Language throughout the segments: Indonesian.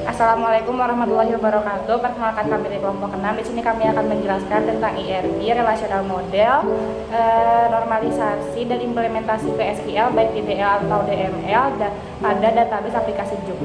Assalamualaikum warahmatullahi wabarakatuh. Perkenalkan kami dari kelompok 6. Di sini kami akan menjelaskan tentang IRD, relational model, normalisasi dan implementasi ke SQL baik DDL atau DML pada database aplikasi JUX.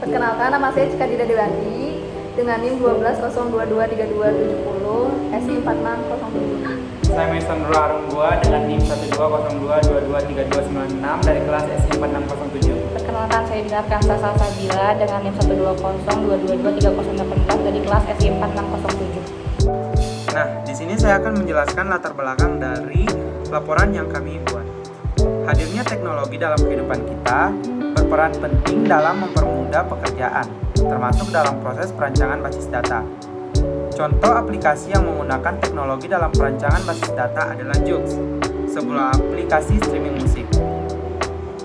Perkenalkan, nama saya Cika Dida Dewanti dengan NIM 1202223270 SI 4607. Saya Mason Nurul Arunggua dengan NIM 1202223296 dari kelas SI 4607. Perkenalkan, saya Dinarkan Sasa Sabila dengan NIM 12022223018 dari kelas SI 4607. Nah, di sini saya akan menjelaskan latar belakang dari laporan yang kami buat. Hadirnya teknologi dalam kehidupan kita berperan penting dalam mempermudah pekerjaan, termasuk dalam proses perancangan basis data. Contoh aplikasi yang menggunakan teknologi dalam perancangan basis data adalah JUX, sebuah aplikasi streaming musik.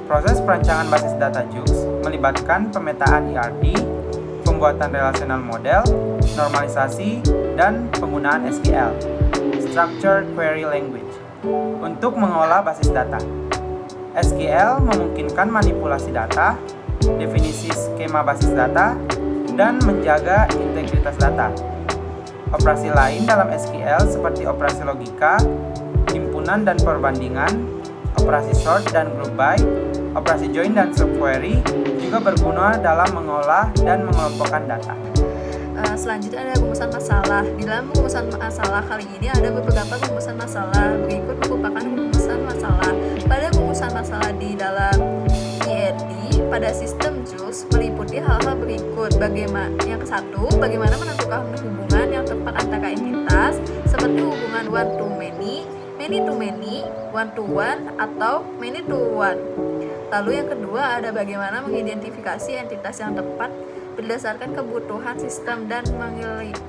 Proses perancangan basis data JUX melibatkan pemetaan IRD, pembuatan relational model, normalisasi, dan penggunaan SQL, Structured Query Language, untuk mengolah basis data. SQL memungkinkan manipulasi data, definisi skema basis data, dan menjaga integritas data. Operasi lain dalam SQL seperti operasi logika, himpunan dan perbandingan, operasi sort dan group by, operasi join dan subquery juga berguna dalam mengolah dan mengelompokkan data. Selanjutnya ada rumusan masalah. Di dalam rumusan masalah kali ini ada beberapa rumusan masalah. Berikut merupakan rumusan masalah. Pada rumusan masalah di dalam IRD pada sistem JUX meliputi hal-hal berikut. Yang ke-1, bagaimana menentukan hubungan yang tepat antara entitas seperti hubungan one to many, many to many, one to one, atau many to one. Lalu yang kedua ada bagaimana mengidentifikasi entitas yang tepat berdasarkan kebutuhan sistem dan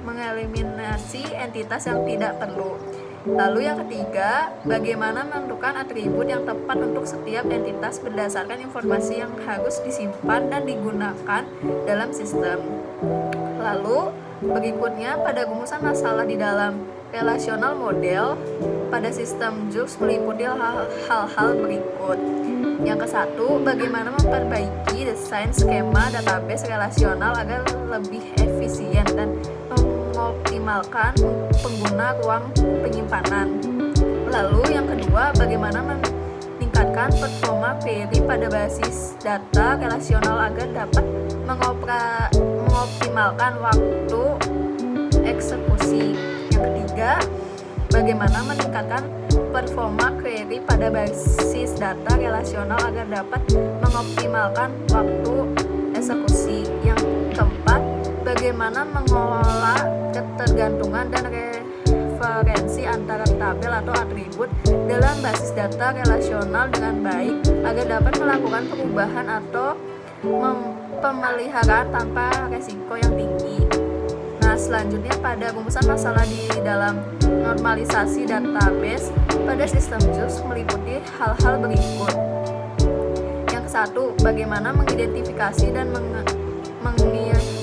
mengeliminasi entitas yang tidak perlu. Lalu yang ketiga, bagaimana menentukan atribut yang tepat untuk setiap entitas berdasarkan informasi yang harus disimpan dan digunakan dalam sistem. Lalu berikutnya pada rumusan masalah di dalam relational model pada sistem JUX meliputi hal-hal berikut. Yang ke-1, bagaimana memperbaiki desain skema database relasional agar lebih efisien dan mengoptimalkan pengguna ruang penyimpanan. Lalu yang kedua, bagaimana meningkatkan performa query pada basis data relasional agar dapat mengoptimalkan waktu eksekusi. Yang ketiga, bagaimana meningkatkan performa query pada basis data relasional agar dapat mengoptimalkan waktu eksekusi. Yang keempat, bagaimana mengolah ketergantungan dan referensi antara tabel atau atribut dalam basis data relasional dengan baik agar dapat melakukan perubahan atau pemeliharaan tanpa resiko yang tinggi. Nah, selanjutnya pada rumusan masalah di dalam normalisasi database pada sistem JUX meliputi hal-hal berikut. Yang ke-1, bagaimana mengidentifikasi dan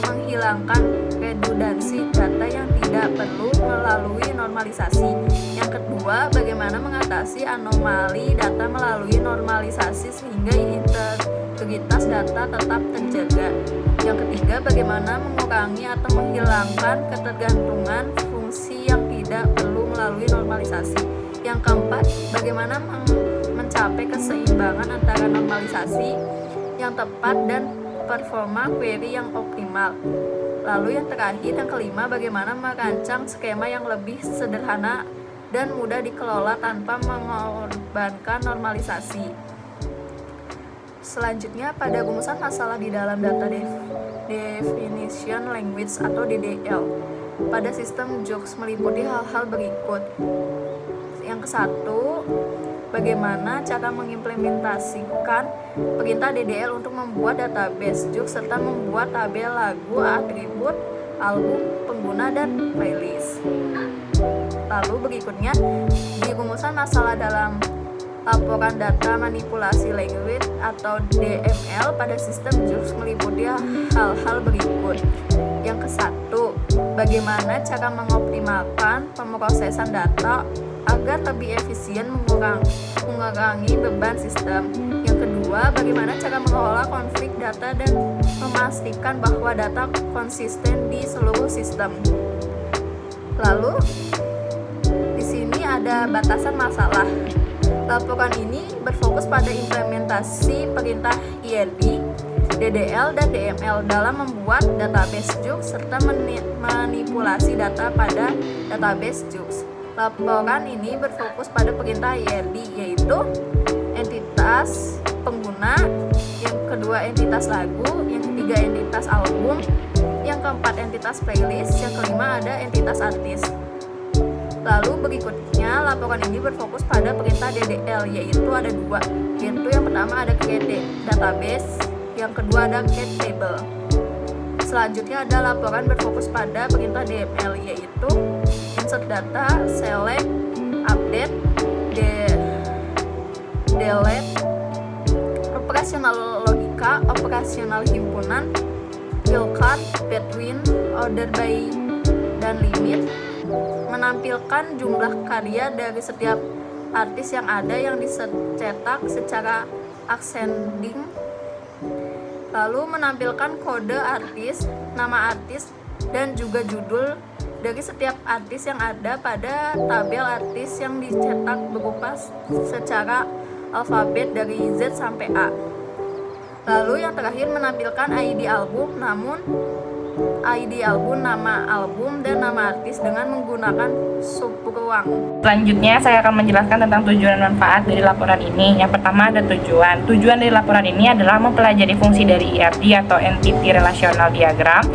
menghilangkan redundansi data yang tidak perlu melalui normalisasi. Yang kedua, bagaimana mengatasi anomali data melalui normalisasi sehingga integritas data tetap terjaga. Yang ketiga, bagaimana mengurangi atau menghilangkan ketergantungan fungsi yang tidak perlu melalui normalisasi. Yang keempat, bagaimana mencapai keseimbangan antara normalisasi yang tepat dan performa query yang optimal. Lalu yang terakhir, yang kelima, bagaimana merancang skema yang lebih sederhana dan mudah dikelola tanpa mengorbankan normalisasi. Selanjutnya pada rumusan masalah di dalam data definition language atau DDL pada sistem JUX meliputi hal-hal berikut. Yang ke-1, bagaimana cara mengimplementasikan perintah DDL untuk membuat database JUX serta membuat tabel lagu, atribut, album, pengguna, dan playlist. Lalu berikutnya di rumusan masalah dalam laporan data manipulasi language atau DML pada sistem JUX meliputi hal-hal berikut. Yang ke-1, bagaimana cara mengoptimalkan pemrosesan data agar lebih efisien mengurangi beban sistem. Yang Yang kedua, bagaimana cara mengelola konflik data dan memastikan bahwa data konsisten di seluruh sistem. Lalu, di sini ada batasan masalah. Laporan ini berfokus pada implementasi perintah IRD, DDL, dan DML dalam membuat database JUX serta manipulasi data pada database JUX. Laporan ini berfokus pada perintah IRD, yaitu entitas pengguna, yang kedua entitas lagu, yang ketiga entitas album, yang keempat entitas playlist, yang kelima ada entitas artis. Lalu berikutnya, laporan ini berfokus pada perintah DDL, yaitu ada dua, yaitu yang pertama ada create database, yang kedua ada create table. Selanjutnya ada laporan berfokus pada perintah DML, yaitu insert data, select, update, delete, operasional logika, operasional himpunan, wildcard, between, order by, dan limit. Menampilkan jumlah karya dari setiap artis yang ada yang dicetak secara ascending. Lalu menampilkan kode artis, nama artis, dan juga judul dari setiap artis yang ada pada tabel artis yang dicetak berupa secara alfabet dari Z sampai A. Lalu yang terakhir menampilkan ID album, namun ID album, nama album, dan nama artis dengan menggunakan subruang. Selanjutnya saya akan menjelaskan tentang tujuan dan manfaat dari laporan ini. Yang pertama ada tujuan. Tujuan dari laporan ini adalah mempelajari fungsi dari IRD atau Entity Relational Diagram,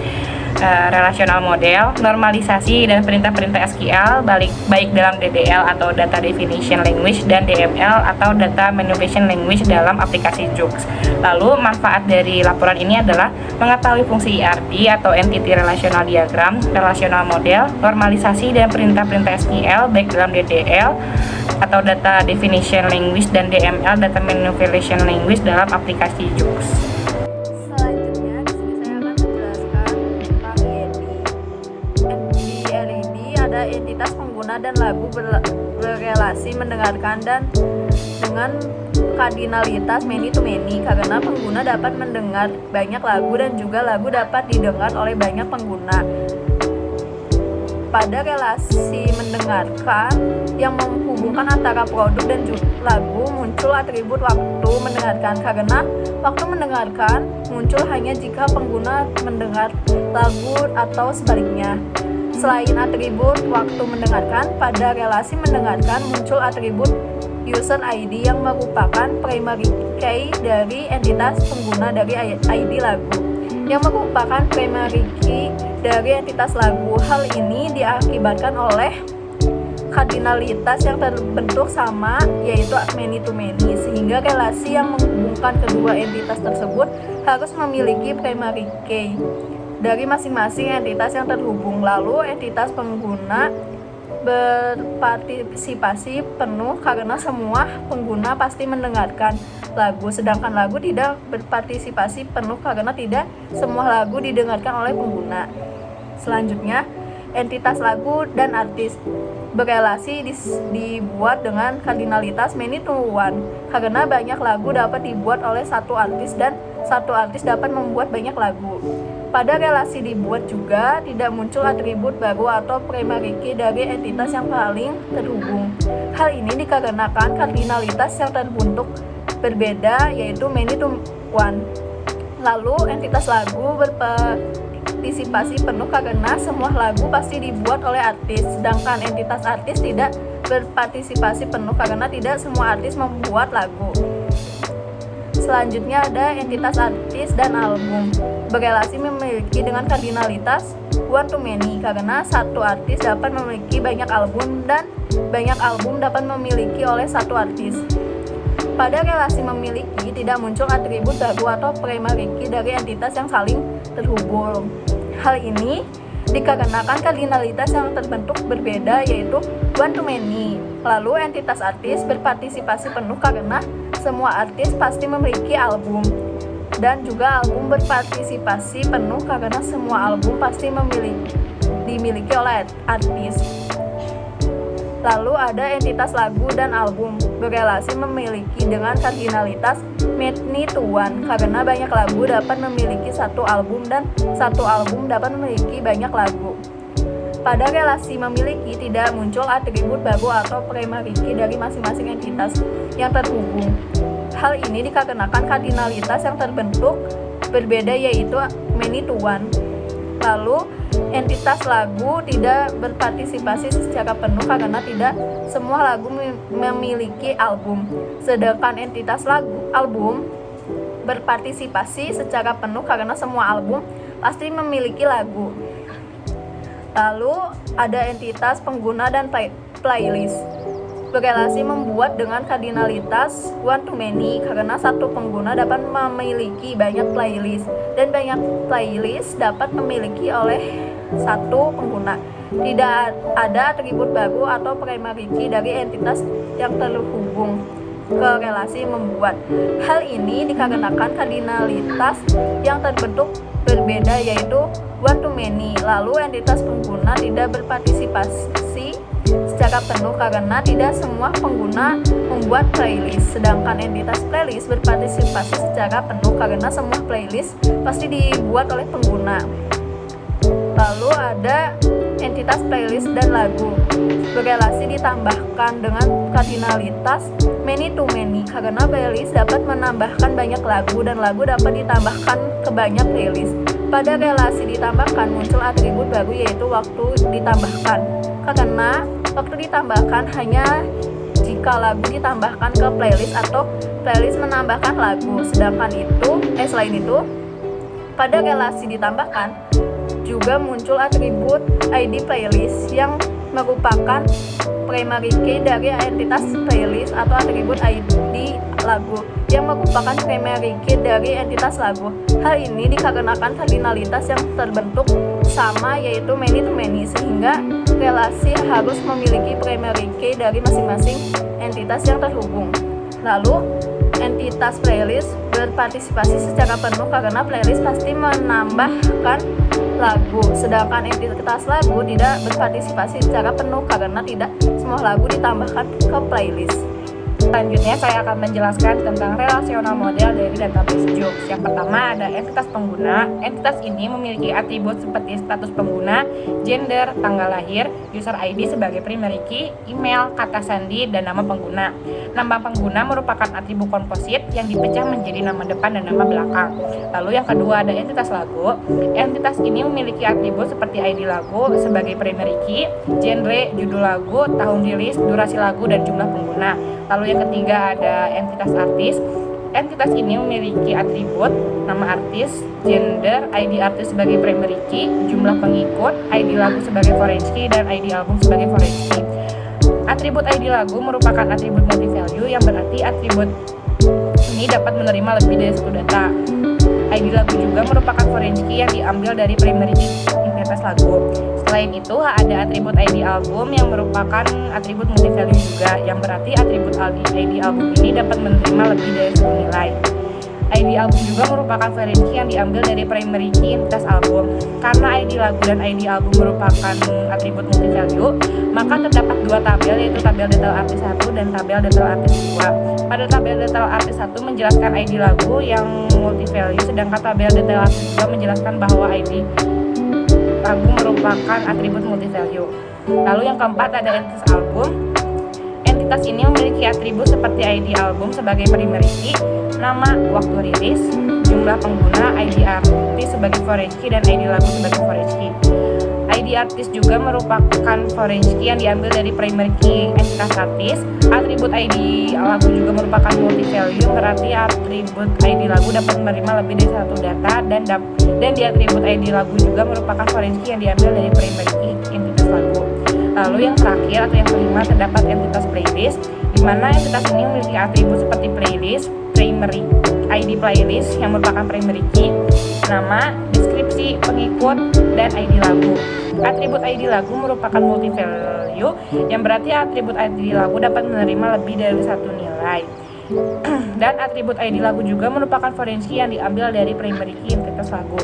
relational model, normalisasi dan perintah-perintah SQL baik dalam DDL atau Data Definition Language dan DML atau Data Manipulation Language dalam aplikasi JUX. Lalu manfaat dari laporan ini adalah mengetahui fungsi IRD atau Entity Relational Diagram, relational model, normalisasi dan perintah-perintah SQL baik dalam DDL atau Data Definition Language dan DML, Data Manipulation Language dalam aplikasi JUX. Selanjutnya di sini saya akan menjelaskan tentang IRD. Di IRD ada entitas pengguna dan lagu berrelasi mendengarkan dan dengan kardinalitas many to many, karena pengguna dapat mendengar banyak lagu dan juga lagu dapat didengar oleh banyak pengguna. Pada relasi mendengarkan yang menghubungkan antara produk dan lagu muncul atribut waktu mendengarkan, karena waktu mendengarkan muncul hanya jika pengguna mendengar lagu atau sebaliknya. Selain atribut waktu mendengarkan, pada relasi mendengarkan muncul atribut user ID yang merupakan primary key dari entitas pengguna dari ID lagu, yang merupakan primary key dari entitas lagu. Hal ini diakibatkan oleh kardinalitas yang terbentuk sama, yaitu many to many, sehingga relasi yang menghubungkan kedua entitas tersebut harus memiliki primary key dari masing-masing entitas yang terhubung. Lalu entitas pengguna berpartisipasi penuh karena semua pengguna pasti mendengarkan lagu, sedangkan lagu tidak berpartisipasi penuh karena tidak semua lagu didengarkan oleh pengguna. Selanjutnya, entitas lagu dan artis berelasi dibuat dengan kardinalitas many to one, karena banyak lagu dapat dibuat oleh satu artis dan satu artis dapat membuat banyak lagu. Pada relasi dibuat juga tidak muncul atribut baru atau primary key dari entitas yang paling terhubung. Hal ini dikarenakan kardinalitas yang terbentuk berbeda, yaitu many to one. Lalu entitas lagu berpartisipasi penuh karena semua lagu pasti dibuat oleh artis, sedangkan entitas artis tidak berpartisipasi penuh karena tidak semua artis membuat lagu. Selanjutnya ada entitas artis dan album. Berelasi memiliki dengan kardinalitas one to many, karena satu artis dapat memiliki banyak album dan banyak album dapat memiliki oleh satu artis. Pada relasi memiliki tidak muncul atribut baru atau primary key dari entitas yang saling terhubung. Hal ini dikarenakan kardinalitas yang terbentuk berbeda, yaitu one to many. Lalu entitas artis berpartisipasi penuh karena semua artis pasti memiliki album, dan juga album berpartisipasi penuh karena semua album pasti dimiliki oleh artis. Lalu ada entitas lagu dan album berelasi memiliki dengan kardinalitas many to one karena banyak lagu dapat memiliki satu album dan satu album dapat memiliki banyak lagu. Pada relasi memiliki tidak muncul atribut baru atau primary key dari masing-masing entitas yang terhubung. Hal ini dikarenakan kardinalitas yang terbentuk berbeda yaitu many to one. Lalu, entitas lagu tidak berpartisipasi secara penuh karena tidak semua lagu memiliki album. Sedangkan entitas album berpartisipasi secara penuh karena semua album pasti memiliki lagu. Lalu ada entitas pengguna dan playlist. Berelasi membuat dengan kardinalitas one to many karena satu pengguna dapat memiliki banyak playlist dan banyak playlist dapat memiliki oleh satu pengguna. Tidak ada atribut baru atau primary key dari entitas yang terhubung ke relasi membuat. Hal ini dikarenakan kardinalitas yang terbentuk berbeda yaitu one to many. Lalu entitas pengguna tidak berpartisipasi secara penuh karena tidak semua pengguna membuat playlist. Sedangkan entitas playlist berpartisipasi secara penuh karena semua playlist pasti dibuat oleh pengguna. Lalu ada entitas playlist dan lagu. Berelasi ditambahkan dengan kardinalitas many to many karena playlist dapat menambahkan banyak lagu dan lagu dapat ditambahkan ke banyak playlist. Pada relasi ditambahkan muncul atribut baru yaitu waktu ditambahkan. Karena waktu ditambahkan hanya jika lagu ditambahkan ke playlist atau playlist menambahkan lagu. Selain itu, pada relasi ditambahkan juga muncul atribut ID playlist yang merupakan primary key dari entitas playlist atau atribut ID lagu yang merupakan primary key dari entitas lagu. Hal ini dikarenakan kardinalitas yang terbentuk sama yaitu many to many sehingga relasi harus memiliki primary key dari masing-masing entitas yang terhubung. Lalu, entitas playlist berpartisipasi secara penuh karena playlist pasti menambahkan lagu, sedangkan entitas lagu tidak berpartisipasi secara penuh karena tidak semua lagu ditambahkan ke playlist. Selanjutnya saya akan menjelaskan tentang relational model dari database Joox. Yang pertama ada entitas pengguna. Entitas ini memiliki atribut seperti status pengguna, gender, tanggal lahir, user ID sebagai primary key, email, kata sandi, dan nama pengguna. Nama pengguna merupakan atribut komposit yang dipecah menjadi nama depan dan nama belakang. Lalu yang kedua ada entitas lagu. Entitas ini memiliki atribut seperti ID lagu sebagai primary key, genre, judul lagu, tahun rilis, durasi lagu, dan jumlah pengguna. Lalu yang ketiga ada entitas artis. Entitas ini memiliki atribut nama artis, gender, ID artis sebagai primary key, jumlah pengikut, ID lagu sebagai foreign key, dan ID album sebagai foreign key. Atribut ID lagu merupakan atribut multi-value yang berarti atribut ini dapat menerima lebih dari satu data. ID lagu juga merupakan foreign key yang diambil dari primary key entitas lagu. Selain itu, ada atribut ID album yang merupakan atribut multi-value juga, yang berarti atribut ID album ini dapat menerima lebih dari satu nilai. ID album juga merupakan foreign key yang diambil dari primary key entitas album. Karena ID lagu dan ID album merupakan atribut multi-value, maka terdapat dua tabel yaitu tabel detail artis 1 dan tabel detail artis 2. Pada tabel detail artis 1 menjelaskan ID lagu yang multi-value, sedangkan tabel detail artis 2 menjelaskan bahwa ID lagu merupakan atribut multi-value. Lalu yang keempat ada entitas album. Entitas ini memiliki atribut seperti ID album sebagai primary key, nama, waktu rilis, jumlah pengguna, ID artis sebagai foreign key, dan ID lagu sebagai foreign key. ID artis juga merupakan foreign key yang diambil dari primary key entitas artis. Atribut ID lagu juga merupakan multi-value, berarti atribut ID lagu dapat menerima lebih dari satu data dan di atribut ID lagu juga merupakan foreign key yang diambil dari primary key entitas lagu. Lalu yang terakhir atau yang kelima terdapat entitas playlist, di mana entitas ini memiliki atribut seperti playlist, primary ID playlist yang merupakan primary key, nama, deskripsi, pengikut, dan ID lagu. Atribut ID lagu merupakan multi-value yang berarti atribut ID lagu dapat menerima lebih dari satu nilai. Dan atribut ID lagu juga merupakan foreign key yang diambil dari primary key entitas lagu.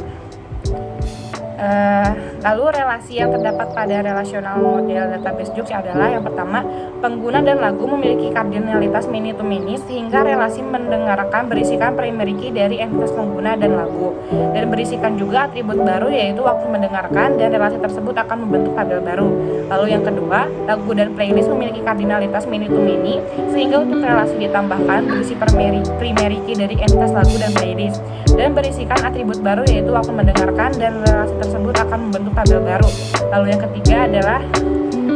Lalu relasi yang terdapat pada relational model database Jux adalah yang pertama, pengguna dan lagu memiliki kardinalitas many to many sehingga relasi mendengarkan berisikan primary key dari entitas pengguna dan lagu, dan berisikan juga atribut baru yaitu waktu mendengarkan, dan relasi tersebut akan membentuk tabel baru. Lalu yang kedua, lagu dan playlist memiliki kardinalitas many to many sehingga untuk relasi ditambahkan berisi primary key dari entitas lagu dan playlist, dan berisikan atribut baru yaitu waktu mendengarkan, dan relasi tersebut akan membentuk tabel baru. Lalu yang ketiga adalah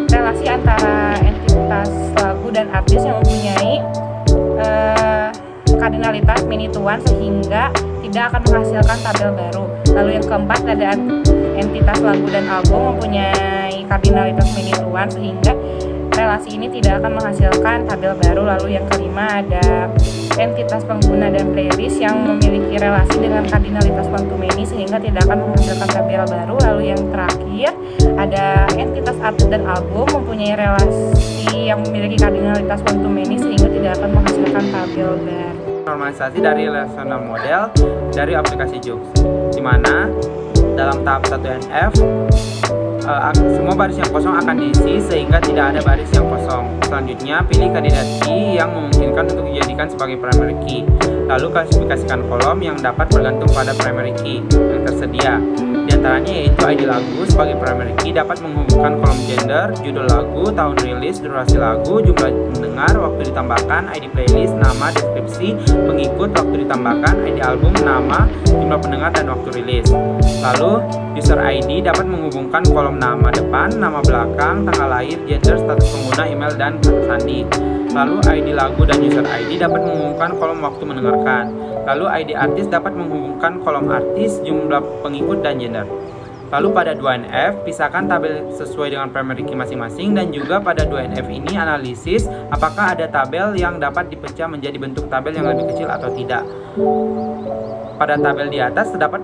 relasi antara entitas lagu dan artis yang mempunyai kardinalitas many to one sehingga tidak akan menghasilkan tabel baru. Lalu yang keempat ada entitas lagu dan album mempunyai kardinalitas many to one sehingga relasi ini tidak akan menghasilkan tabel baru. Lalu yang kelima ada entitas pengguna dan playlist yang memiliki relasi dengan kardinalitas one to many sehingga tidak akan menghasilkan tabel baru. Lalu yang terakhir ada entitas artis dan album mempunyai relasi yang memiliki kardinalitas one to many sehingga tidak akan menghasilkan tabel baru. Normalisasi dari relational model dari aplikasi Jux, di mana dalam tahap 1NF semua baris yang kosong akan diisi sehingga tidak ada baris yang kosong. Selanjutnya, pilih kandidat key yang memungkinkan untuk dijadikan sebagai primary key. Lalu klasifikasikan kolom yang dapat bergantung pada primary key yang tersedia. Di antaranya yaitu ID lagu sebagai primary key dapat menghubungkan kolom gender, judul lagu, tahun rilis, durasi lagu, jumlah pendengar, waktu ditambahkan, ID playlist, nama, deskripsi, pengikut, waktu ditambahkan, ID album, nama, jumlah pendengar, dan waktu rilis. Lalu, user ID dapat menghubungkan kolom nama depan, nama belakang, tanggal lahir, gender, status pengguna, email, dan kata sandi. Lalu ID lagu dan user ID dapat menghubungkan kolom waktu mendengarkan. Lalu ID artis dapat menghubungkan kolom artis, jumlah pengikut, dan gender. Lalu pada 2NF, pisahkan tabel sesuai dengan primary key masing-masing, dan juga pada 2NF ini analisis apakah ada tabel yang dapat dipecah menjadi bentuk tabel yang lebih kecil atau tidak. Pada tabel di atas terdapat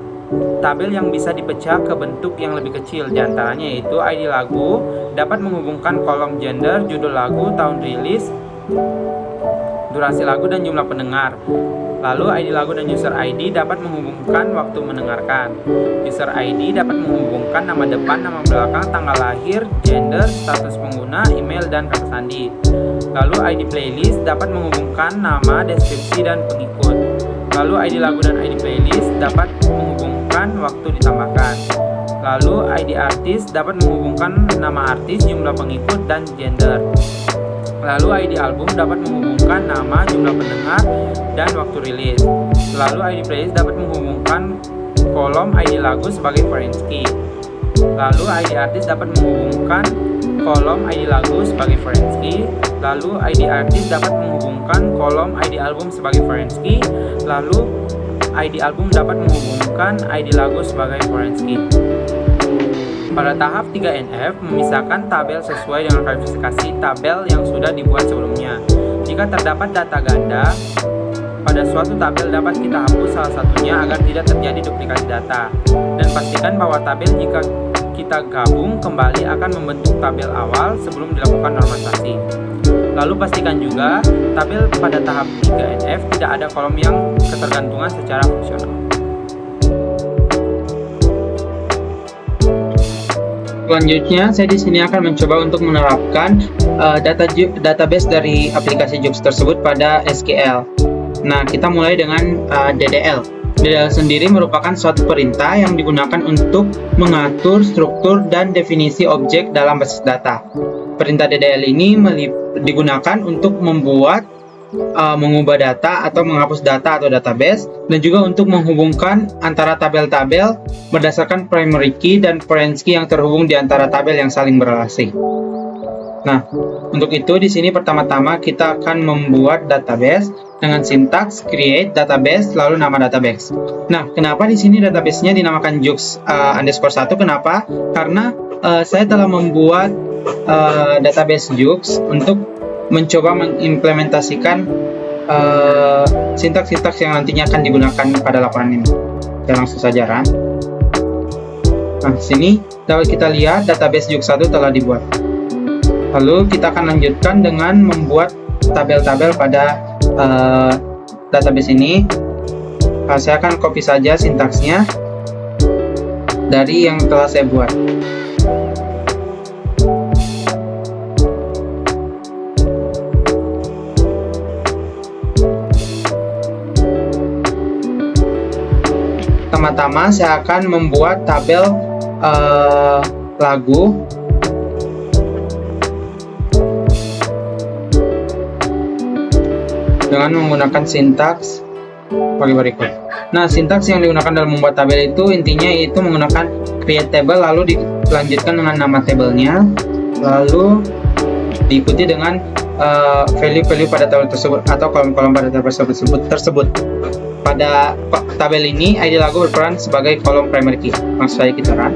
tabel yang bisa dipecah ke bentuk yang lebih kecil, diantaranya yaitu ID lagu dapat menghubungkan kolom gender, judul lagu, tahun rilis, durasi lagu, dan jumlah pendengar. Lalu ID lagu dan user ID dapat menghubungkan waktu mendengarkan. User ID dapat menghubungkan nama depan, nama belakang, tanggal lahir, gender, status pengguna, email, dan kata sandi. Lalu ID playlist dapat menghubungkan nama, deskripsi, dan pengikut. Lalu ID lagu dan ID playlist dapat menghubungkan waktu ditambahkan. Lalu ID artis dapat menghubungkan nama artis, jumlah pengikut, dan gender. Lalu ID album dapat menghubungkan nama, jumlah pendengar, dan waktu rilis. Lalu ID playlist dapat menghubungkan kolom ID lagu sebagai reference key. Lalu ID artis dapat menghubungkan kolom ID lagu sebagai reference key. Lalu ID artis dapat menghubungkan kolom ID album sebagai reference key. Lalu ID album dapat menghubungkan ID lagu sebagai reference key. Pada tahap 3NF, memisahkan tabel sesuai dengan klasifikasi tabel yang sudah dibuat sebelumnya. Jika terdapat data ganda pada suatu tabel, dapat kita hapus salah satunya agar tidak terjadi duplikasi data. Dan pastikan bahwa tabel jika kita gabung kembali akan membentuk tabel awal sebelum dilakukan normalisasi. Lalu pastikan juga tabel pada tahap 3NF tidak ada kolom yang ketergantungan secara fungsional. Selanjutnya, saya di sini akan mencoba untuk menerapkan database dari aplikasi Jux tersebut pada SQL. Nah, kita mulai dengan DDL. DDL sendiri merupakan suatu perintah yang digunakan untuk mengatur struktur dan definisi objek dalam basis data. Perintah DDL ini digunakan untuk membuat mengubah data atau menghapus data atau database, dan juga untuk menghubungkan antara tabel-tabel berdasarkan primary key dan reference key yang terhubung di antara tabel yang saling berrelasi. Nah, untuk itu di sini pertama-tama kita akan membuat database dengan sintaks create database lalu nama database. Nah, kenapa di sini database-nya dinamakan Jux _1? Kenapa? Karena saya telah membuat database Jux untuk mencoba mengimplementasikan sintaks-sintaks yang nantinya akan digunakan pada laporan ini. Kita langsung saja run. Nah, sini dapat kita lihat database Jux 1 telah dibuat. Lalu kita akan lanjutkan dengan membuat tabel-tabel pada database ini. Saya akan copy saja sintaksnya. dari yang telah saya buat. Pertama-tama saya akan membuat tabel lagu dengan menggunakan sintaks sebagai berikut. Nah, sintaks yang digunakan dalam membuat tabel itu intinya yaitu menggunakan create table, lalu dilanjutkan dengan nama tabelnya, lalu diikuti dengan value-value pada tabel tersebut atau kolom-kolom pada tabel tersebut. Pada tabel ini, ID lagu berperan sebagai kolom primary key. Langsung saja kita run.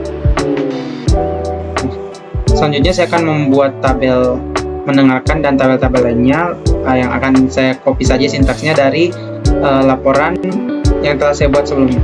Selanjutnya saya akan membuat tabel mendengarkan dan tabel-tabel lainnya yang akan saya copy saja sintaksnya dari laporan yang telah saya buat sebelumnya.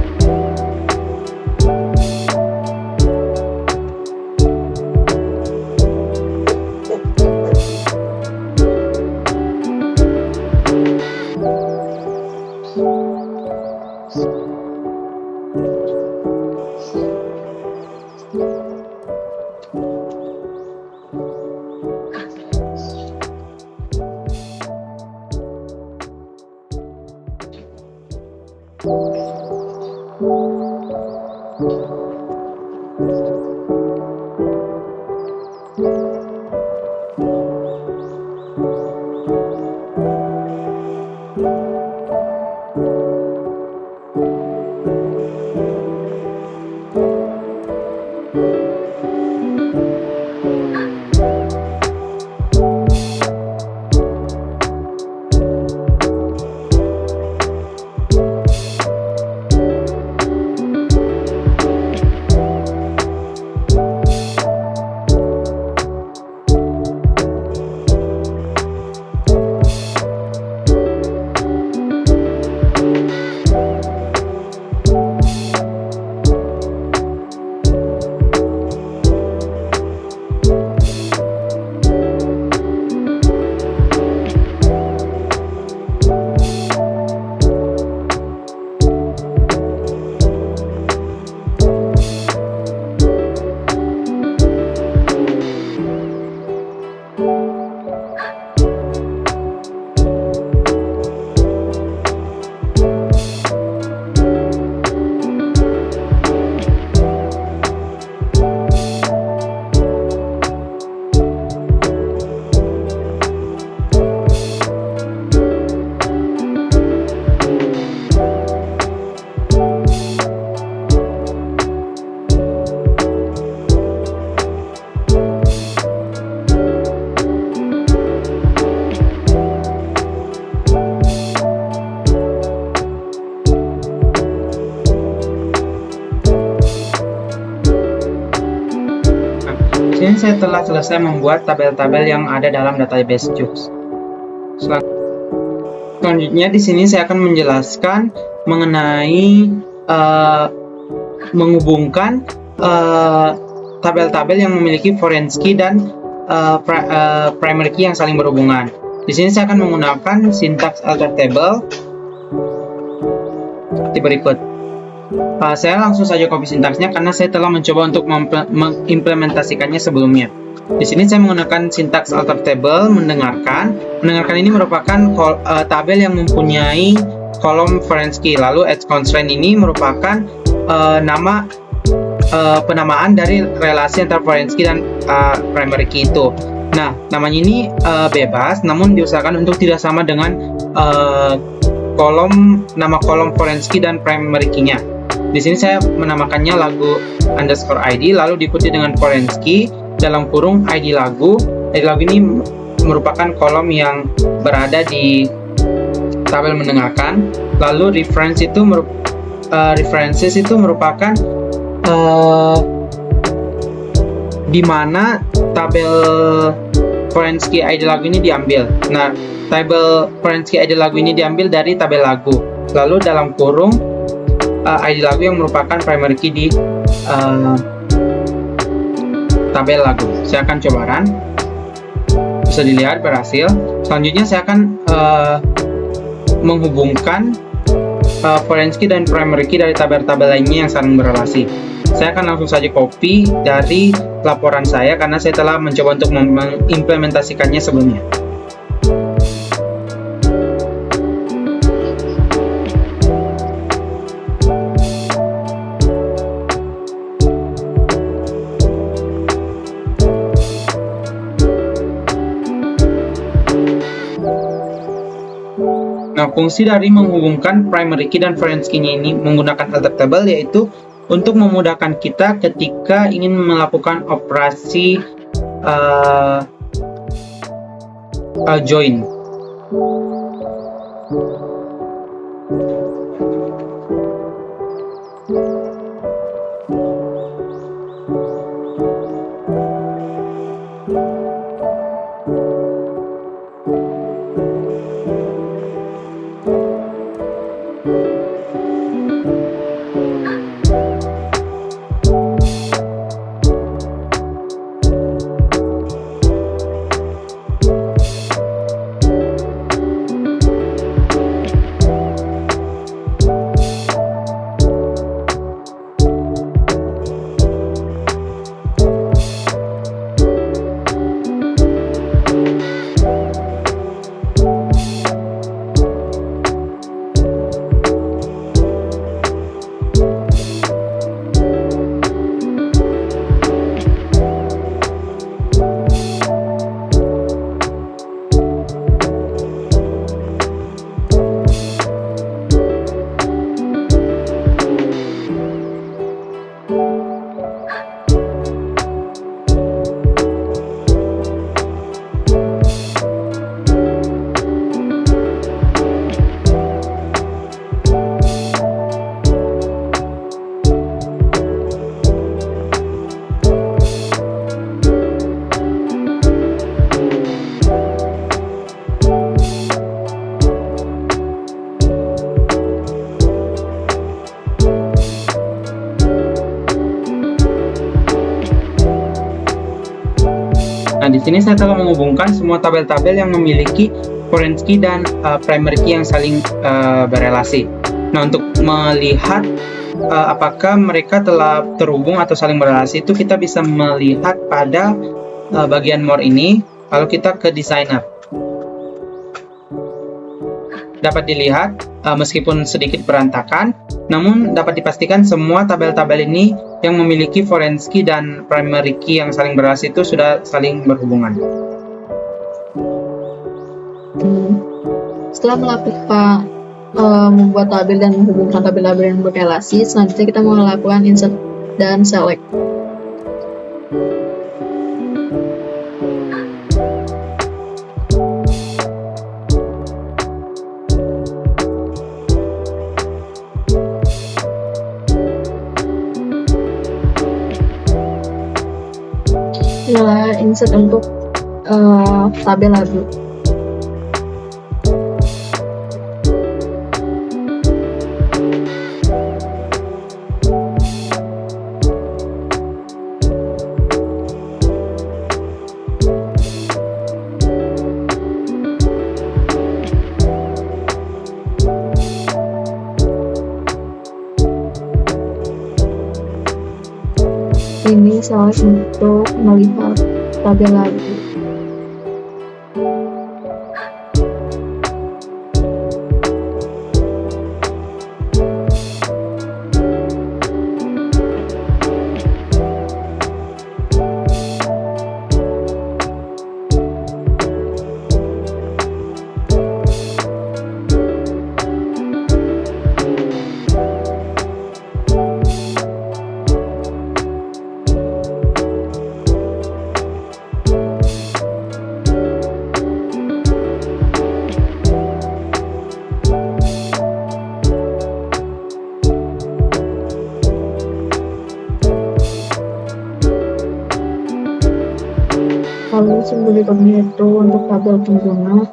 Di sini saya telah selesai membuat tabel-tabel yang ada dalam database Joox. Selanjutnya di sini saya akan menjelaskan mengenai menghubungkan tabel-tabel yang memiliki foreign key dan primary key yang saling berhubungan. Di sini saya akan menggunakan sintaks alter table seperti berikut. Saya langsung saja copy sintaksnya karena saya telah mencoba untuk mengimplementasikannya sebelumnya. Di sini saya menggunakan sintaks alter table mendengarkan. Mendengarkan ini merupakan tabel yang mempunyai kolom foreign key. Lalu edge constraint ini merupakan nama penamaan dari relasi antara foreign key dan primary key itu. Nah, namanya ini bebas, namun diusahakan untuk tidak sama dengan nama kolom foreign key dan primary key-nya. Di sini saya menamakannya lagu underscore ID, lalu diikuti dengan foreign key dalam kurung ID lagu. ID lagu ini merupakan kolom yang berada di tabel mendengarkan. Lalu references itu merupakan di mana tabel foreign key ID lagu ini diambil. Nah, tabel foreign key ID lagu ini diambil dari tabel lagu. Lalu dalam kurung ID lagu yang merupakan primary key di tabel lagu. Saya akan coba run. Bisa dilihat berhasil. Selanjutnya saya akan menghubungkan foreign key dan primary key dari tabel-tabel lainnya yang saling berrelasi. saya akan langsung saja copy dari laporan saya karena saya telah mencoba untuk mengimplementasikannya sebelumnya. Nah, fungsi dari menghubungkan primary key dan foreign key-nya ini menggunakan alter table yaitu untuk memudahkan kita ketika ingin melakukan operasi join. Nah, di sini saya telah menghubungkan semua tabel-tabel yang memiliki foreign key dan primary key yang saling berelasi. Nah, untuk melihat apakah mereka telah terhubung atau saling berelasi itu kita bisa melihat pada bagian more ini. Lalu kita ke designer. Dapat dilihat meskipun sedikit berantakan, namun dapat dipastikan semua tabel-tabel ini yang memiliki foreign key dan primary key yang saling berelasi itu sudah saling berhubungan. Setelah melakukan membuat tabel dan menghubungkan tabel-tabel yang berrelasi, selanjutnya kita mau melakukan insert dan select. Inilah insert untuk tabel lagu. Ini salah untuk melihat tabel lagu. Lalu selanjutnya itu untuk tabel pengguna.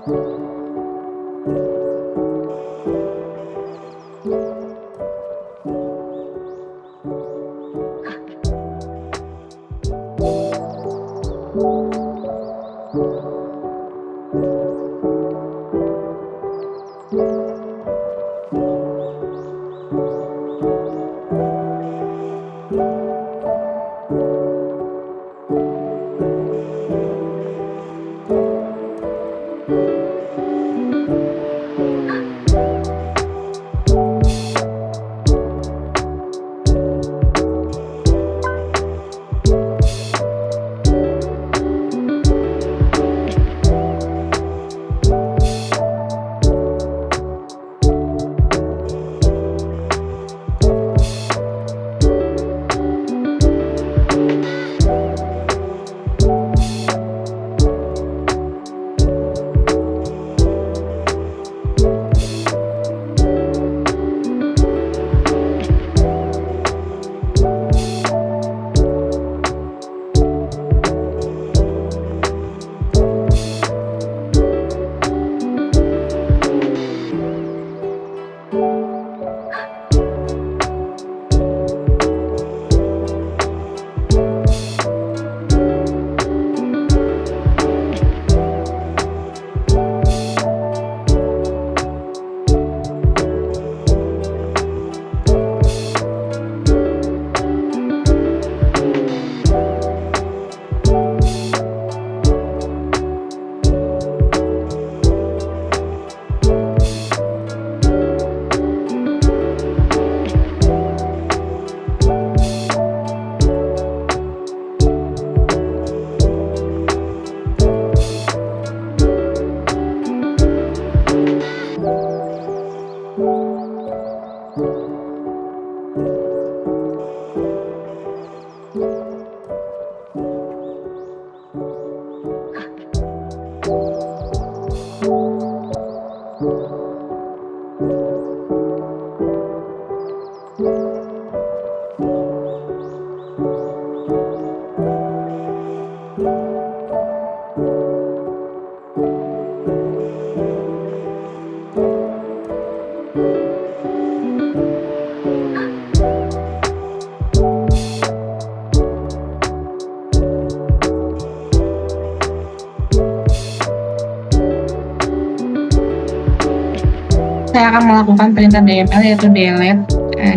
Saya akan melakukan perintah DML yaitu delete,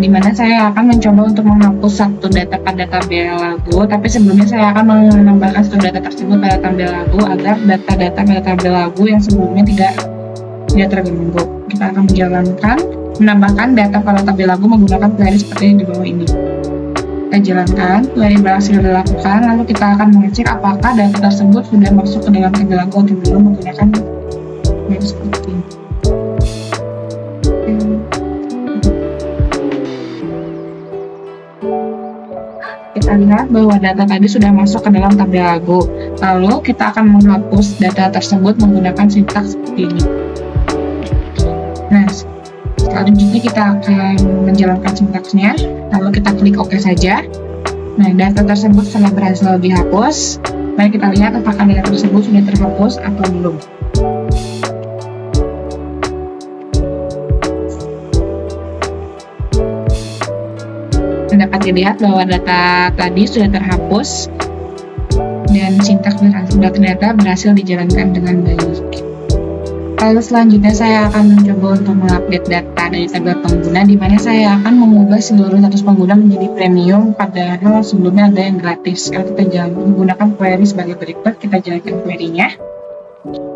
di mana saya akan mencoba untuk menghapus satu data pada tabel lagu, tapi sebelumnya saya akan menambahkan satu data tersebut pada tabel lagu agar data-data pada tabel lagu yang sebelumnya tidak terganggu. Kita akan menambahkan data pada tabel lagu menggunakan query seperti yang di bawah ini. Kita jalankan, query berhasil dilakukan, lalu kita akan mengecek apakah data tersebut sudah masuk ke dalam tabel lagu atau belum menggunakan query seperti ini. Kita lihat bahwa data tadi sudah masuk ke dalam tabel lagu. Lalu kita akan menghapus data tersebut menggunakan sintaks seperti ini. Nah, selanjutnya kita akan menjalankan sintaksnya. Lalu kita klik OK saja. Nah, data tersebut setelah berhasil dihapus. Mari kita lihat apakah data tersebut sudah terhapus atau belum. Dapat dilihat bahwa data tadi sudah terhapus dan sintaks ternyata berhasil dijalankan dengan baik. Lalu selanjutnya saya akan mencoba untuk mengupdate data dari tabel pengguna, di mana saya akan mengubah seluruh status pengguna menjadi premium, padahal sebelumnya ada yang gratis. Kalau kita menggunakan query sebagai berikut, kita jalankan query-nya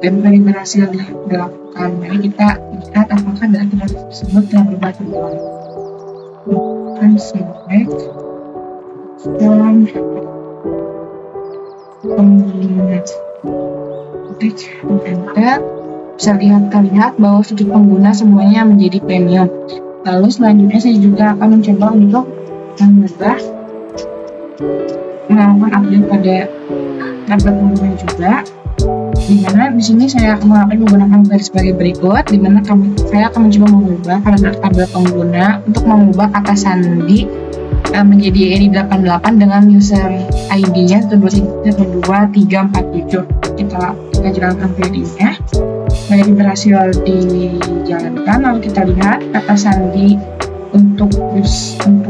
dan query berhasil dilakukan. Mari kita lihat apakah data tersebut telah berubah atau belum. Select dan pengguna enter. Bisa terlihat bahwa sudut pengguna semuanya menjadi premium. Lalu selanjutnya saya juga akan mencoba untuk melakukan update pada tabel pengguna juga, dimana di sini saya akan menggunakan query sebagai berikut, dimana saya akan mencoba mengubah pada tabel pengguna untuk mengubah kata sandi menjadi edi88 dengan user ID-nya 12347. Kita jalankan query-nya. Query berhasil dijalankan, lalu kita lihat kata sandi untuk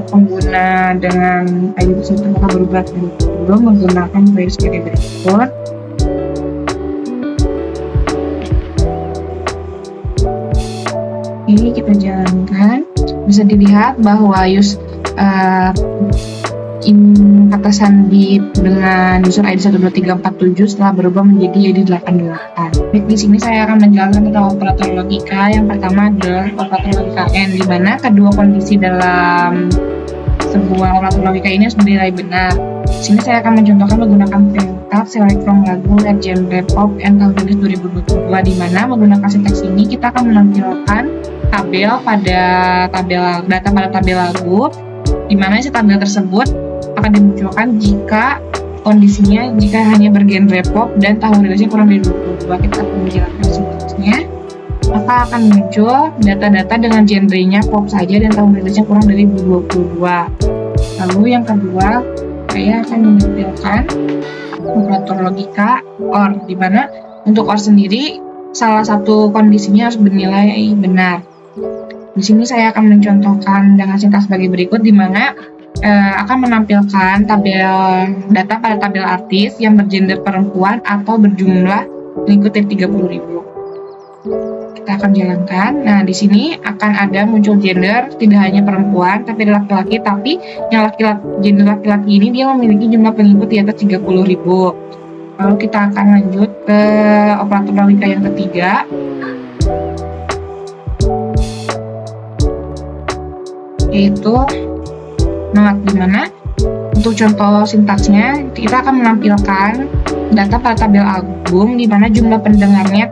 pengguna dengan ID tersebut apakah berubah atau belum menggunakan query sebagai berikut. Ini kita jalankan, bisa dilihat bahwa kata sandi dengan user ID 12347 setelah berubah menjadi ID 88. Baik, di sini saya akan menjelaskan tentang operator logika. Yang pertama adalah operator logika AND, di mana kedua kondisi dalam sebuah operator logika ini harus bernilai benar. Di sini saya akan mencontohkan menggunakan perintah select from lagu let genre pop and tahun rilis 2022, di mana menggunakan sintaks ini kita akan menampilkan tabel pada tabel lagu, di mana isi tabel tersebut akan dimunculkan jika kondisinya hanya bergenre pop dan tahun rilisnya kurang dari 2022. Kita akan menjelaskan sintaksnya. Maka akan muncul data-data dengan genrenya pop saja dan tahun rilisnya kurang dari 2022. Lalu yang kedua, saya akan menampilkan operator logika OR, di mana untuk OR sendiri salah satu kondisinya harus bernilai benar. Di sini saya akan mencontohkan dengan sintaks sebagai berikut, di mana akan menampilkan data pada tabel artis yang bergender perempuan atau berjumlah pengikut dari 30.000. Kita akan jalankan. Nah, di sini akan ada muncul gender tidak hanya perempuan tapi laki-laki, tapi yang gender laki-laki ini dia memiliki jumlah pengikut di atas 30.000. Lalu kita akan lanjut ke operator logika yang ketiga, yaitu not, di mana untuk contoh sintaksnya kita akan menampilkan data pada tabel album di mana jumlah pendengarnya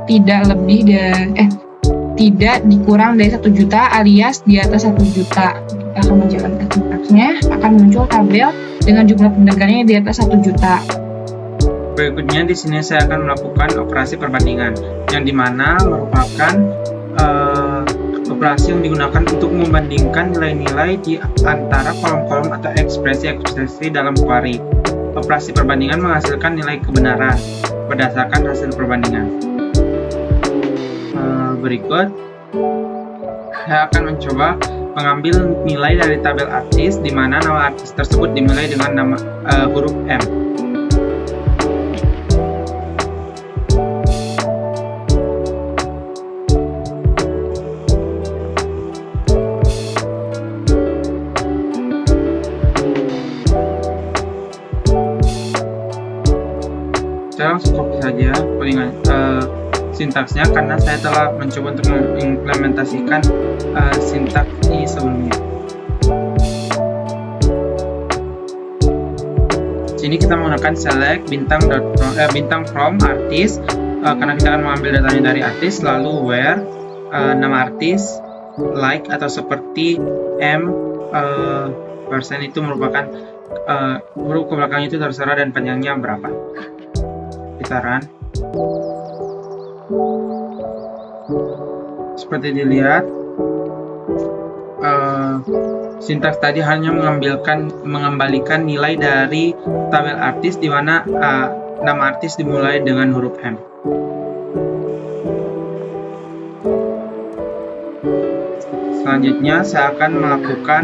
tidak dikurang dari 1 juta alias di atas 1 juta. Kita akan menjalankan sintaksnya, akan muncul tabel dengan jumlah pendengarnya di atas 1 juta. Berikutnya di sini saya akan melakukan operasi perbandingan, yang dimana merupakan operasi yang digunakan untuk membandingkan nilai-nilai di antara kolom-kolom atau ekspresi-ekspresi dalam query. Operasi perbandingan menghasilkan nilai kebenaran berdasarkan hasil perbandingan. Berikut, saya akan mencoba mengambil nilai dari tabel artis, di mana nama artis tersebut dimulai dengan nama huruf M. Saya langsung copy saja sintaksnya karena saya telah mencoba untuk mengimplementasikan sintaks ini sebelumnya. Sini kita menggunakan select bintang from artis karena kita akan mengambil datanya dari artis, lalu where nama artis, like atau seperti M persen itu merupakan huruf ke belakang itu terserah dan panjangnya berapa. Kita run. Seperti dilihat, sintaks tadi hanya mengembalikan nilai dari tabel artis, di mana nama artis dimulai dengan huruf M. Selanjutnya saya akan melakukan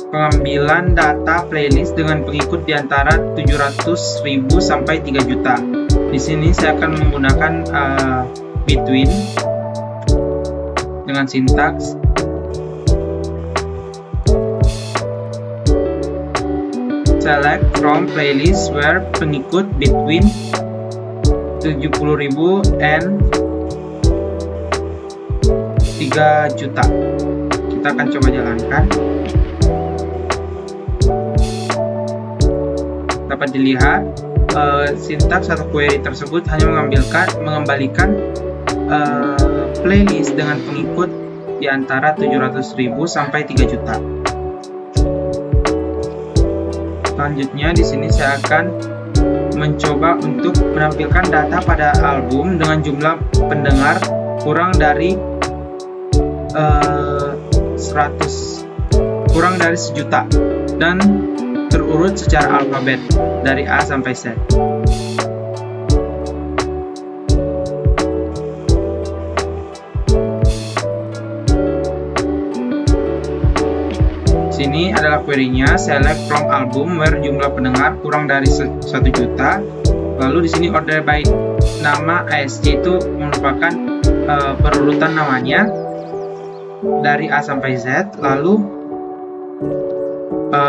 pengambilan data playlist dengan pengikut di antara 700.000 sampai 3 juta. Di sini saya akan menggunakan between dengan sintaks select from playlist where pengikut between 70.000 and 3 juta. Kita akan coba jalankan. Dapat dilihat sintaks atau query tersebut hanya mengembalikan playlist dengan pengikut di antara 700.000 sampai 3 juta. Selanjutnya di sini saya akan mencoba untuk menampilkan data pada album dengan jumlah pendengar kurang dari 1 juta dan terurut secara alfabet dari A sampai Z. Sini adalah query-nya, select from album where jumlah pendengar kurang dari 1 juta. Lalu di sini order by nama ASC itu merupakan perurutan namanya dari A sampai Z. Lalu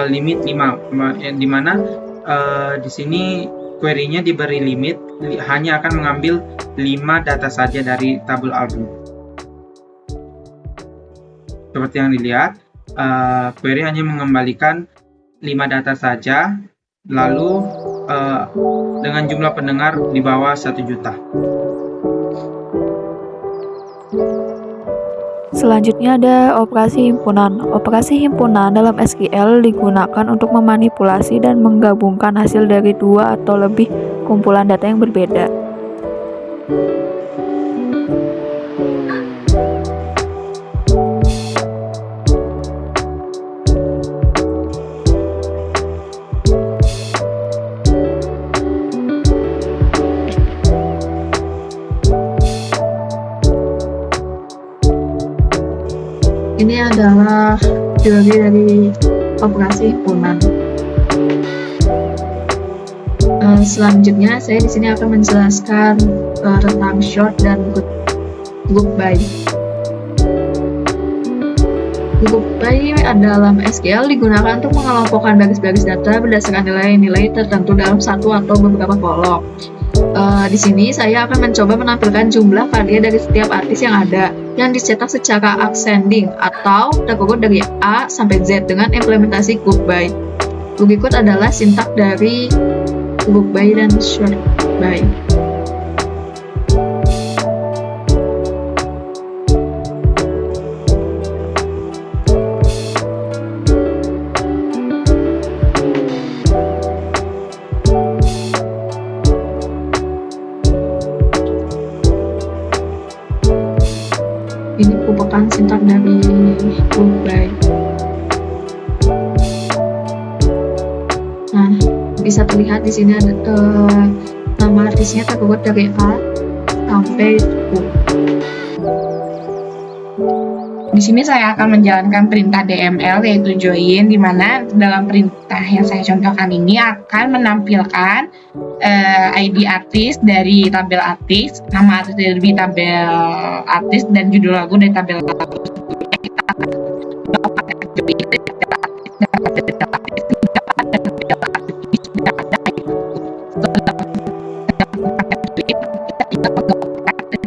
limit 5, di mana di sini query-nya diberi limit hanya akan mengambil 5 data saja dari tabel album. Seperti yang dilihat, query hanya mengembalikan 5 data saja, lalu dengan jumlah pendengar di bawah 1 juta. Selanjutnya ada operasi himpunan. Operasi himpunan dalam SQL digunakan untuk memanipulasi dan menggabungkan hasil dari 2 atau lebih kumpulan data yang berbeda. Ini adalah teori dari operasi himpunan. Selanjutnya saya di sini akan menjelaskan tentang short dan group by. Group by dalam SQL digunakan untuk mengelompokkan baris-baris data berdasarkan nilai-nilai tertentu dalam satu atau beberapa kolom. Di sini saya akan mencoba menampilkan jumlah karya dari setiap artis yang ada, yang dicetak secara ascending atau terurut dari A sampai Z dengan implementasi group by. Berikut adalah sintak dari group by dan short by. Ini merupakan sintak dari group by. Nah, bisa terlihat di sini ada nama artisnya terurut dari A sampai U. Di sini saya akan menjalankan perintah DML yaitu join, di mana dalam perintah yang saya contohkan ini akan menampilkan ID artis dari tabel artis, nama artis dari tabel artis, dan judul lagu dari tabel lagu. Kita akan melakukan join dari tabel artis dan tabel artis dan tabel artis sudah ada itu. Setelah melakukan join, kita tinggal melakukan tabel artis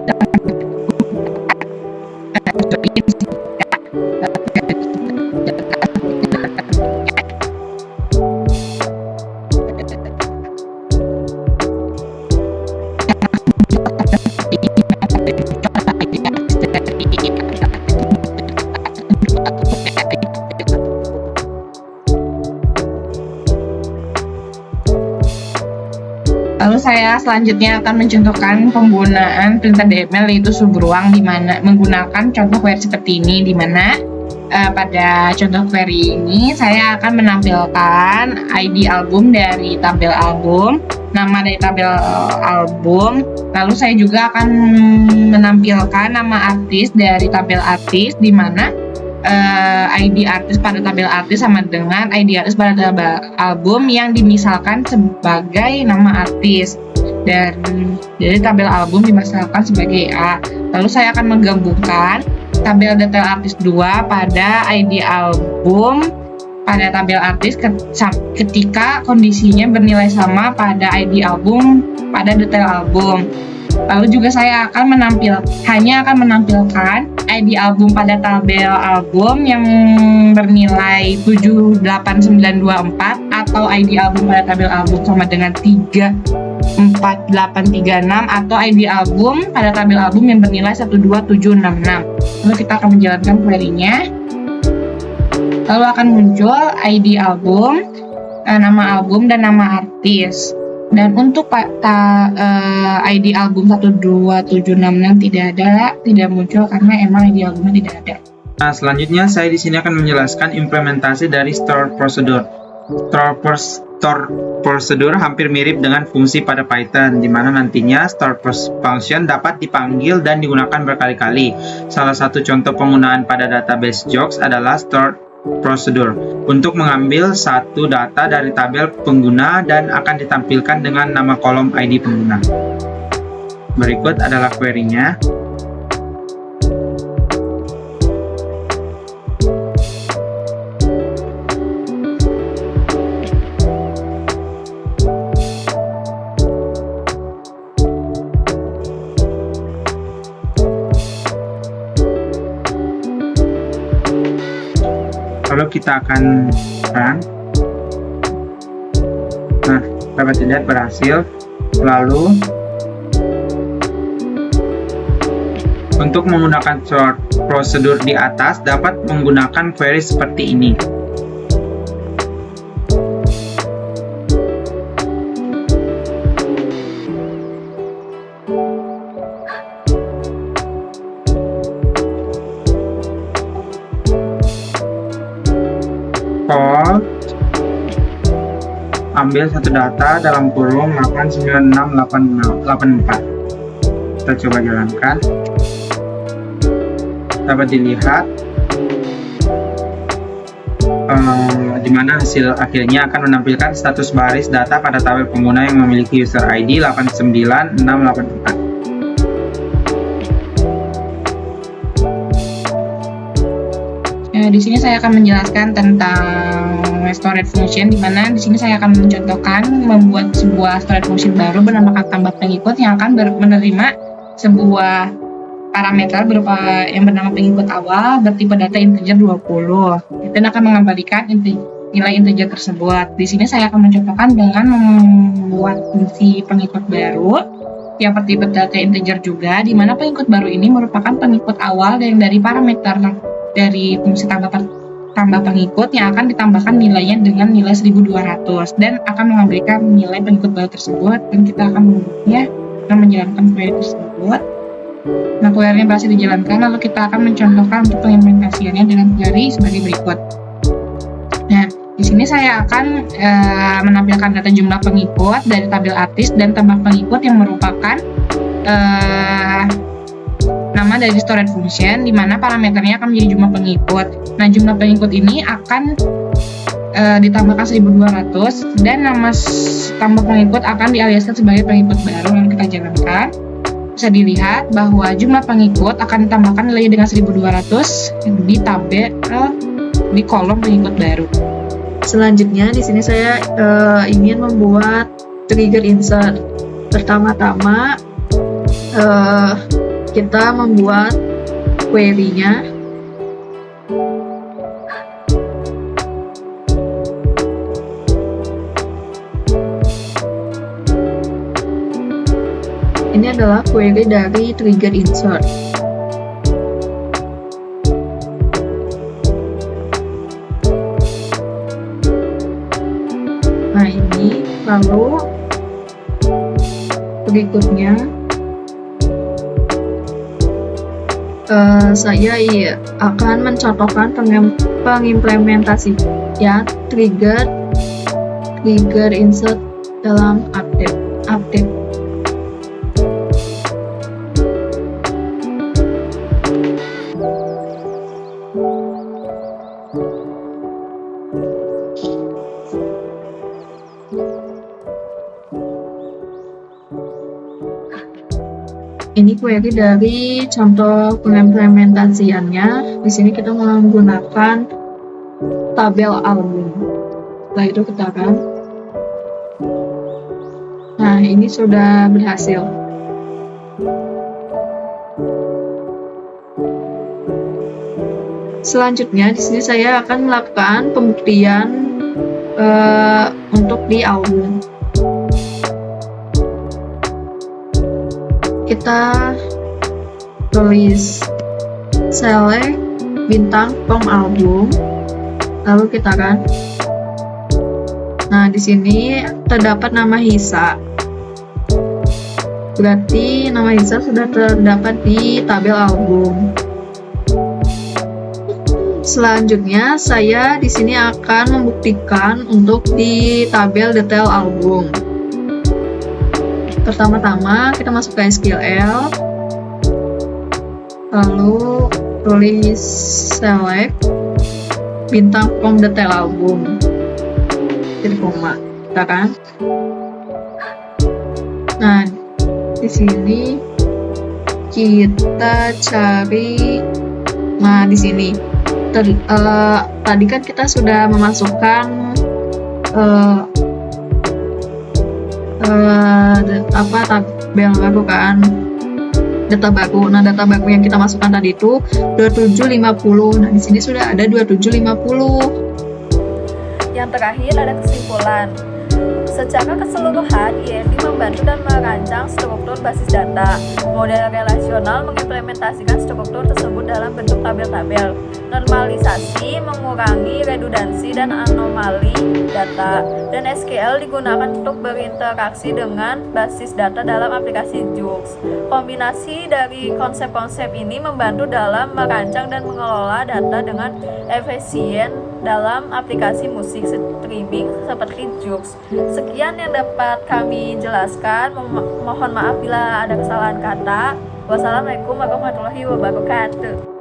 dan Lalu saya selanjutnya akan mencontohkan penggunaan perintah DML yaitu subruang, di mana menggunakan contoh query seperti ini, di mana pada contoh query ini saya akan menampilkan ID album dari tabel album, nama dari tabel album, lalu saya juga akan menampilkan nama artis dari tabel artis, di mana ID artis pada tabel artis sama dengan ID artis pada tabel album yang dimisalkan sebagai nama artis, dan dari tabel album dimisalkan sebagai A. Lalu saya akan menggabungkan tabel detail artis 2 pada ID album pada tabel artis ketika kondisinya bernilai sama pada ID album pada detail album. Lalu juga saya akan hanya akan menampilkan ID album pada tabel album yang bernilai 78924 atau ID album pada tabel album sama dengan 34836 atau ID album pada tabel album yang bernilai 12766. Lalu kita akan menjalankan query-nya. Lalu akan muncul ID album, nama album, dan nama artis. Dan untuk ID album 12766 tidak muncul karena emang ID albumnya tidak ada. Nah, selanjutnya saya di sini akan menjelaskan implementasi dari store procedure. Store procedure hampir mirip dengan fungsi pada Python, di mana nantinya store function dapat dipanggil dan digunakan berkali-kali. Salah satu contoh penggunaan pada database JOX adalah store procedure untuk mengambil satu data dari tabel pengguna dan akan ditampilkan dengan nama kolom ID pengguna. Berikut adalah query-nya. kita akan run. Nah, dapat dilihat berhasil. Lalu untuk menggunakan sort prosedur di atas dapat menggunakan query seperti ini. Call, ambil satu data dalam kurung 89684. Kita coba jalankan. Dapat dilihat di mana hasil akhirnya akan menampilkan status baris data pada tabel pengguna yang memiliki user ID 89684. Di sini saya akan menjelaskan tentang storage function, di mana di sini saya akan mencontohkan membuat sebuah storage function baru bernama tambah pengikut yang akan menerima sebuah parameter berupa yang bernama pengikut awal bertipe data integer 20 dan akan mengembalikan nilai integer tersebut. Di sini saya akan mencontohkan dengan membuat fungsi pengikut baru yang bertipe data integer juga, di mana pengikut baru ini merupakan pengikut awal dari parameter dari fungsi tambah pengikut yang akan ditambahkan nilainya dengan nilai 1200 dan akan memberikan nilai pengikut baru tersebut, dan kita akan membuatnya dan menjalankan query tersebut. Nah, query-nya berhasil dijalankan, lalu kita akan mencontohkan untuk pengimplementasiannya dengan query sebagai berikut. Nah, di sini saya akan menampilkan data jumlah pengikut dari tabel artis dan tambah pengikut yang merupakan nama dari storage function, di mana parameternya akan menjadi jumlah pengikut. Nah, jumlah pengikut ini akan ditambahkan 1200 dan nama tambah pengikut akan dialiaskan sebagai pengikut baru. Lalu kita jalankan. Bisa dilihat bahwa jumlah pengikut akan ditambahkan nilai dengan 1200 di tabel di kolom pengikut baru. Selanjutnya di sini saya ingin membuat trigger insert. Pertama-tama kita membuat query-nya. Ini adalah query dari trigger insert. Nah, ini lalu berikutnya saya akan mencontohkan pengimplementasi ya trigger insert dalam update. Ini query dari contoh pengimplementasiannya. Di sini kita menggunakan tabel album. Setelah itu kita akan. Nah, ini sudah berhasil. Selanjutnya di sini saya akan melakukan pembuktian untuk di album. Kita tulis select bintang pom album, lalu kita akan. Nah, di sini terdapat nama Hisa. Berarti nama Hisa sudah terdapat di tabel album. Selanjutnya saya di sini akan membuktikan untuk di tabel detail album. Pertama-tama kita masuk ke SQL, lalu tulis select bintang pom detail album, jadi koma, kita kan. Nah, di sini kita cari. Nah, di sini tadi kan kita sudah memasukkan tabel baru kan, data baru. Nah, data baru yang kita masukkan tadi itu 2750. Nah, di sini sudah ada 2750. Yang terakhir ada kesimpulan. Secara keseluruhan, IRD membantu dan merancang struktur basis data. Model relasional mengimplementasikan struktur tersebut dalam bentuk tabel-tabel. Normalisasi mengurangi redundansi dan anomali data. Dan SQL digunakan untuk berinteraksi dengan basis data dalam aplikasi JUX. Kombinasi dari konsep-konsep ini membantu dalam merancang dan mengelola data dengan efisien dalam aplikasi musik streaming seperti JUX. Sekian yang dapat kami jelaskan. Mohon maaf bila ada kesalahan kata. Wassalamualaikum warahmatullahi wabarakatuh.